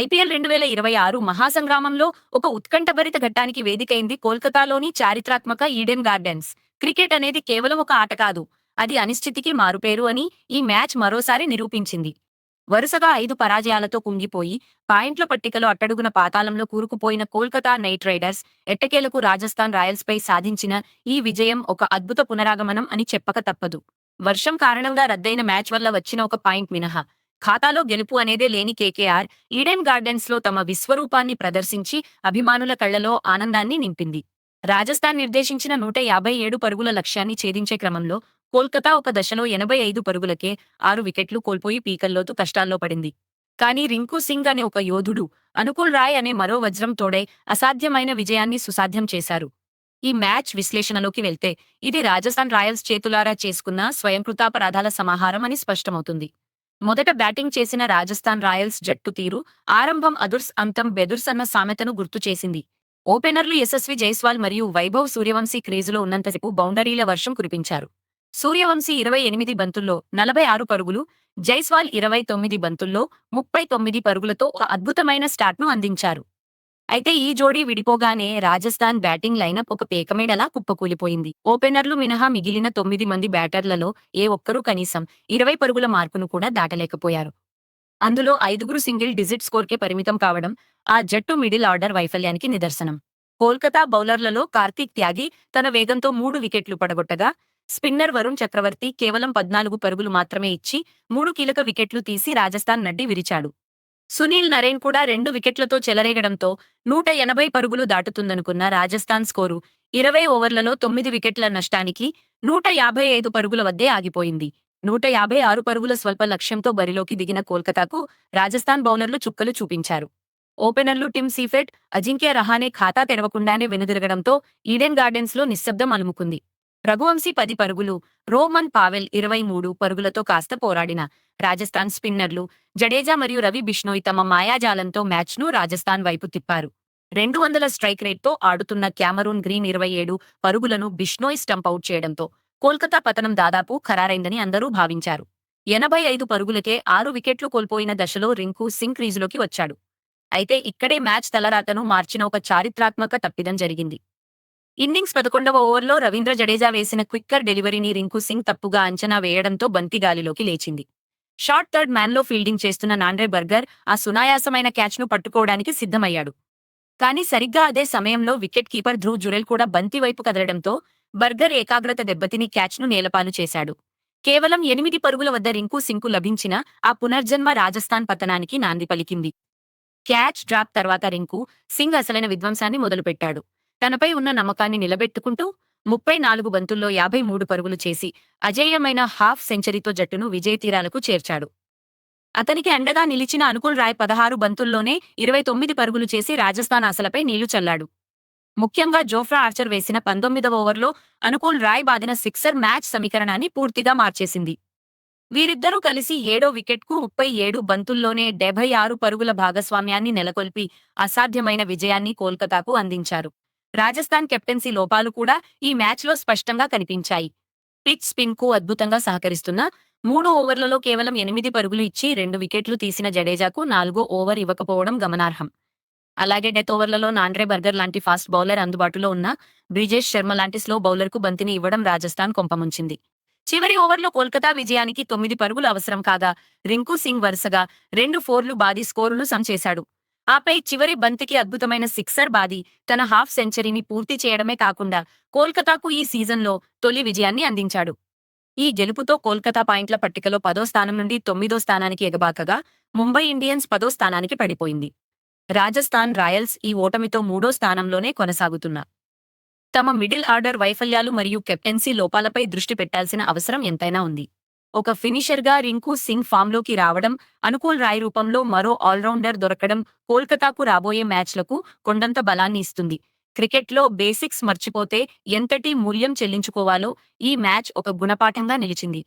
IPL 2026 మహాసంగ్రామంలో ఒక ఉత్కంఠభరిత ఘట్టానికి వేదికైంది కోల్కతాలోని చారిత్రాత్మక ఈడెన్ గార్డెన్స్. క్రికెట్ అనేది కేవలం ఒక ఆట కాదు, అది అనిశ్చితికి మారుపేరు అని ఈ మ్యాచ్ మరోసారి నిరూపించింది. వరుసగా 5 పరాజయాలతో కుంగిపోయి పాయింట్ల పట్టికలో అట్టడుగున పాతాళంలో కూరుకుపోయిన కోల్కతా నైట్ రైడర్స్ ఎట్టకేలకు రాజస్థాన్ రాయల్స్పై సాధించిన ఈ విజయం ఒక అద్భుత పునరాగమనం అని చెప్పక తప్పదు. వర్షం కారణంగా రద్దయిన మ్యాచ్ వల్ల వచ్చిన ఒక పాయింట్ మినహా ఖాతాలో గెలుపు అనేదే లేని కేకేఆర్ ఈడెన్ గార్డెన్స్ లో తమ విశ్వరూపాన్ని ప్రదర్శించి అభిమానుల కళ్లలో ఆనందాన్ని నింపింది. రాజస్థాన్ నిర్దేశించిన 157 పరుగుల లక్ష్యాన్ని ఛేదించే క్రమంలో కోల్కతా ఒక దశలో 85 పరుగులకే 6 వికెట్లు కోల్పోయి పీకల్లోతు కష్టాల్లో పడింది. కానీ రింకు సింగ్ అనే ఒక యోధుడు, అనుకుల్ రాయ్ అనే మరో వజ్రం తోడై అసాధ్యమైన విజయాన్ని సుసాధ్యం చేశారు. ఈ మ్యాచ్ విశ్లేషణలోకి వెళ్తే ఇది రాజస్థాన్ రాయల్స్ చేతులారా చేసుకున్న స్వయంకృతాపరాధాల సమాహారం అని స్పష్టమవుతుంది. మొదట బ్యాటింగ్ చేసిన రాజస్థాన్ రాయల్స్ జట్టు తీరు ఆరంభం అదుర్స్ అంతం బెదుర్స్ అన్న సామెతను గుర్తు చేసింది. ఓపెనర్లు యశస్వి జైస్వాల్ మరియు వైభవ్ సూర్యవంశీ క్రీజులో ఉన్నంతసేపు బౌండరీల వర్షం కురిపించారు. సూర్యవంశీ 28 బంతుల్లో 46 పరుగులు, జైస్వాల్ 29 బంతుల్లో 39 పరుగులతో ఒక అద్భుతమైన స్టార్ట్ను అందించారు. అయితే ఈ జోడీ విడిపోగానే రాజస్థాన్ బ్యాటింగ్ లైనప్ ఒక పేకమేడలా కుప్పకూలిపోయింది. ఓపెనర్లు మినహా మిగిలిన 9 మంది బ్యాటర్లలో ఏ ఒక్కరూ కనీసం 20 పరుగుల మార్కును కూడా దాటలేకపోయారు. అందులో 5గురు సింగిల్ డిజిట్ స్కోర్కే పరిమితం కావడం ఆ జట్టు మిడిల్ ఆర్డర్ వైఫల్యానికి నిదర్శనం. కోల్కతా బౌలర్లలో కార్తీక్ త్యాగి తన వేగంతో 3 వికెట్లు పడగొట్టగా, స్పిన్నర్ వరుణ్ చక్రవర్తి కేవలం 14 పరుగులు మాత్రమే ఇచ్చి 3 కీలక వికెట్లు తీసి రాజస్థాన్ నడ్డి విరిచాడు. సునీల్ నరేన్ కూడా 2 వికెట్లతో చెలరేగడంతో 180 పరుగులు దాటుతుందనుకున్న రాజస్థాన్ స్కోరు 20 ఓవర్లలో 9 వికెట్ల నష్టానికి 155 పరుగుల వద్దే ఆగిపోయింది. 156 పరుగుల స్వల్ప లక్ష్యంతో బరిలోకి దిగిన కోల్కతాకు రాజస్థాన్ బౌలర్లు చుక్కలు చూపించారు. ఓపెనర్లు టిమ్ సీఫెట్, అజింక్య రహానే ఖాతా తెరవకుండానే వెనుదిరగడంతో ఈడెన్ గార్డెన్స్లో నిశ్శబ్దం అలుముకుంది. రఘువంశీ 10 పరుగులు, రోమన్ పావెల్ 23 పరుగులతో కాస్త పోరాడిన రాజస్థాన్ స్పిన్నర్లు జడేజా మరియు రవి బిష్నోయ్ తమ మాయాజాలంతో మ్యాచ్ను రాజస్థాన్ వైపు తిప్పారు. 200 స్ట్రైక్ రేట్తో ఆడుతున్న క్యామరూన్ గ్రీన్ 27 పరుగులను బిష్నోయ్ స్టంపౌట్ చేయడంతో కోల్కతా పతనం దాదాపు ఖరారైందని అందరూ భావించారు. 85 పరుగులకే 6 వికెట్లు కోల్పోయిన దశలో రింకు సింగ్ క్రీజులోకి వచ్చాడు. అయితే ఇక్కడే మ్యాచ్ తలరాతను మార్చిన ఒక చారిత్రాత్మక తప్పిదం జరిగింది. ఇన్నింగ్స్ 11వ ఓవర్లో రవీంద్ర జడేజా వేసిన క్విక్కర్ డెలివరీని రింకు సింగ్ తప్పుగా అంచనా వేయడంతో బంతి గాలిలోకి లేచింది. షార్ట్ థర్డ్ మ్యాన్లో ఫీల్డింగ్ చేస్తున్న నాండ్రే బర్గర్ ఆ సునాయాసమైన క్యాచ్ను పట్టుకోవడానికి సిద్ధమయ్యాడు. కానీ సరిగ్గా అదే సమయంలో వికెట్ కీపర్ ధ్రువ్ జురెల్ కూడా బంతి వైపు కదలడంతో బర్గర్ ఏకాగ్రత దెబ్బతిని క్యాచ్ను నేలపాలు చేశాడు. కేవలం 8 పరుగుల వద్ద రింకు సింగ్కు లభించిన ఆ పునర్జన్మ రాజస్థాన్ పతనానికి నాంది పలికింది. క్యాచ్ డ్రాప్ తర్వాత రింకు సింగ్ అసలైన విధ్వంసాన్ని మొదలుపెట్టాడు. తనపై ఉన్న నమ్మకాన్ని నిలబెట్టుకుంటూ 34 బంతుల్లో 53 పరుగులు చేసి అజేయమైన హాఫ్ సెంచరీతో జట్టును విజయతీరాలకు చేర్చాడు. అతనికి అండగా నిలిచిన అనుకుల్ రాయ్ 16 బంతుల్లోనే 29 పరుగులు చేసి రాజస్థాన్ ఆశలపై నీళ్లు చల్లాడు. ముఖ్యంగా జోఫ్రా ఆర్చర్ వేసిన 19వ ఓవర్లో అనుకుల్ రాయ్ బాదిన సిక్సర్ మ్యాచ్ సమీకరణాన్ని పూర్తిగా మార్చేసింది. వీరిద్దరూ కలిసి 7వ వికెట్కు 37 బంతుల్లోనే 76 పరుగుల భాగస్వామ్యాన్ని నెలకొల్పి అసాధ్యమైన విజయాన్ని కోల్కతాకు అందించారు. రాజస్థాన్ కెప్టెన్సీ లోపాలు కూడా ఈ మ్యాచ్లో స్పష్టంగా కనిపించాయి. పిచ్ స్పిన్కు అద్భుతంగా సహకరిస్తున్న 3 ఓవర్లలో కేవలం 8 పరుగులు ఇచ్చి 2 వికెట్లు తీసిన జడేజాకు 4వ ఓవర్ ఇవ్వకపోవడం గమనార్హం. అలాగే డెత్ ఓవర్లలో నాండ్రే బర్గర్ లాంటి ఫాస్ట్ బౌలర్ అందుబాటులో ఉన్న బ్రిజేష్ శర్మ లాంటి స్లో బౌలర్కు బంతిని ఇవ్వడం రాజస్థాన్ కొంపముంచింది. చివరి ఓవర్లో కోల్కతా విజయానికి 9 పరుగులు అవసరం కాగా రింకు సింగ్ వరుసగా 2 ఫోర్లు బాది స్కోరును చేశాడు. ఆపై చివరి బంతికి అద్భుతమైన సిక్సర్ బాది తన హాఫ్ సెంచరీని పూర్తి చేయడమే కాకుండా కోల్కతాకు ఈ సీజన్లో తొలి విజయాన్ని అందించాడు. ఈ గెలుపుతో కోల్కతా పాయింట్ల పట్టికలో 10వ స్థానం నుండి 9వ స్థానానికి ఎగబాకగా ముంబై ఇండియన్స్ 10వ స్థానానికి పడిపోయింది. రాజస్థాన్ రాయల్స్ ఈ ఓటమితో 3వ స్థానంలోనే కొనసాగుతున్న తమ మిడిల్ ఆర్డర్ వైఫల్యాలు మరియు కెప్టెన్సీ లోపాలపై దృష్టి పెట్టాల్సిన అవసరం ఎంతైనా ఉంది. ఒక ఫినిషర్గా రింకు సింగ్ ఫామ్లోకి రావడం, అనుకుల్ రాయ్ రూపంలో మరో ఆల్రౌండర్ దొరకడం కోల్కతాకు రాబోయే మ్యాచ్లకు కొండంత బలాన్ని ఇస్తుంది. క్రికెట్లో బేసిక్స్ మర్చిపోతే ఎంతటి మూల్యం చెల్లించుకోవాలో ఈ మ్యాచ్ ఒక గుణపాఠంగా నిలిచింది.